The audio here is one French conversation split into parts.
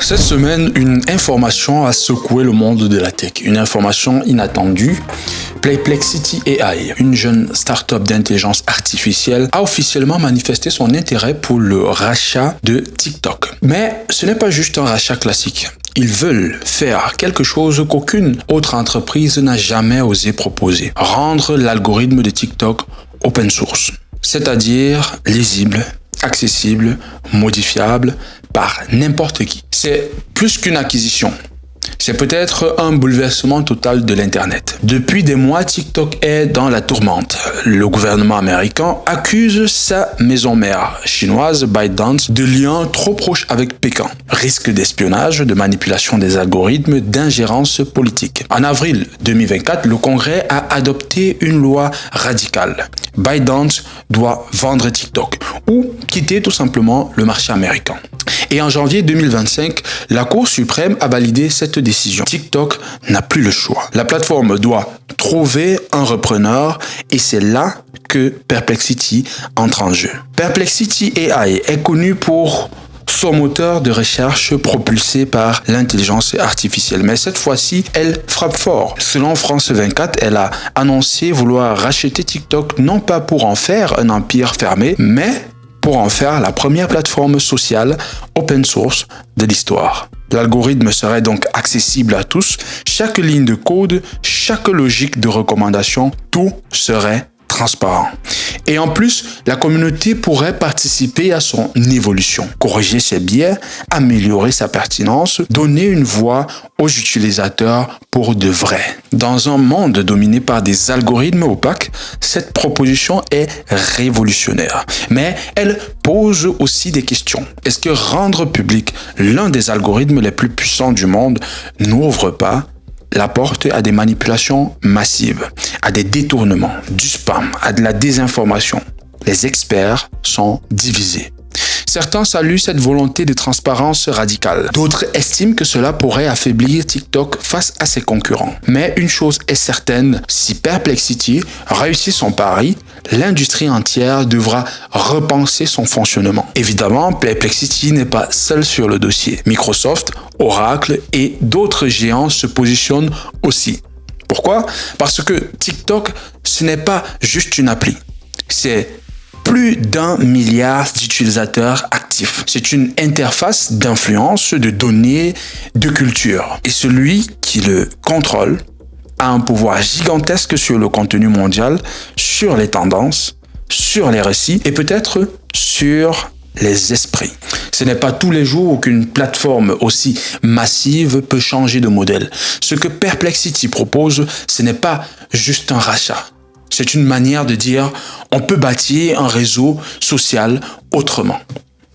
Cette semaine, une information a secoué le monde de la tech. Une information inattendue. Perplexity AI, une jeune start-up d'intelligence artificielle, a officiellement manifesté son intérêt pour le rachat de TikTok. Mais ce n'est pas juste un rachat classique. Ils veulent faire quelque chose qu'aucune autre entreprise n'a jamais osé proposer. Rendre l'algorithme de TikTok open source, c'est-à-dire lisible, accessible, modifiable par n'importe qui. C'est plus qu'une acquisition. C'est peut-être un bouleversement total de l'Internet. Depuis des mois, TikTok est dans la tourmente. Le gouvernement américain accuse sa maison mère chinoise ByteDance de liens trop proches avec Pékin. Risque d'espionnage, de manipulation des algorithmes, d'ingérence politique. En avril 2024, le Congrès a adopté une loi radicale. ByteDance doit vendre TikTok ou quitter tout simplement le marché américain. Et en janvier 2025, la Cour suprême a validé cette décision. TikTok n'a plus le choix. La plateforme doit trouver un repreneur et c'est là que Perplexity entre en jeu. Perplexity AI est connu pour son moteur de recherche propulsé par l'intelligence artificielle. Mais cette fois-ci, elle frappe fort. Selon France 24, elle a annoncé vouloir racheter TikTok non pas pour en faire un empire fermé, mais pour en faire la première plateforme sociale open source de l'histoire. L'algorithme serait donc accessible à tous. Chaque ligne de code, chaque logique de recommandation, tout serait transparent. Et en plus, la communauté pourrait participer à son évolution, corriger ses biais, améliorer sa pertinence, donner une voix aux utilisateurs pour de vrai. Dans un monde dominé par des algorithmes opaques, cette proposition est révolutionnaire. Mais elle pose aussi des questions. Est-ce que rendre public l'un des algorithmes les plus puissants du monde n'ouvre pas la porte à des manipulations massives, à des détournements, du spam, à de la désinformation? Les experts sont divisés. Certains saluent cette volonté de transparence radicale. D'autres estiment que cela pourrait affaiblir TikTok face à ses concurrents. Mais une chose est certaine, si Perplexity réussit son pari, l'industrie entière devra repenser son fonctionnement. Évidemment, Perplexity n'est pas seul sur le dossier. Microsoft, Oracle et d'autres géants se positionnent aussi. Pourquoi? Parce que TikTok, ce n'est pas juste une appli. C'est plus d'1 milliard d'utilisateurs actifs. C'est une interface d'influence, de données, de culture. Et celui qui le contrôle a un pouvoir gigantesque sur le contenu mondial, sur les tendances, sur les récits et peut-être sur les esprits. Ce n'est pas tous les jours qu'une plateforme aussi massive peut changer de modèle. Ce que Perplexity propose, ce n'est pas juste un rachat. C'est une manière de dire on peut bâtir un réseau social autrement.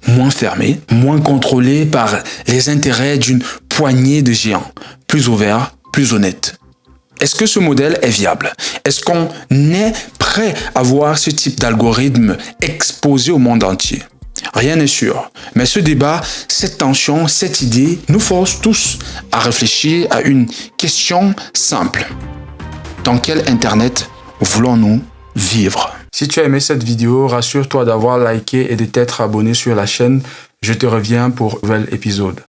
Moins fermé, moins contrôlé par les intérêts d'une poignée de géants. Plus ouvert, plus honnête. Est-ce que ce modèle est viable? Est-ce qu'on est prêt à voir ce type d'algorithme exposé au monde entier? Rien n'est sûr. Mais ce débat, cette tension, cette idée nous force tous à réfléchir à une question simple. Dans quel Internet voulons-nous vivre? Si tu as aimé cette vidéo, rassure-toi d'avoir liké et de t'être abonné sur la chaîne. Je te reviens pour un nouvel épisode.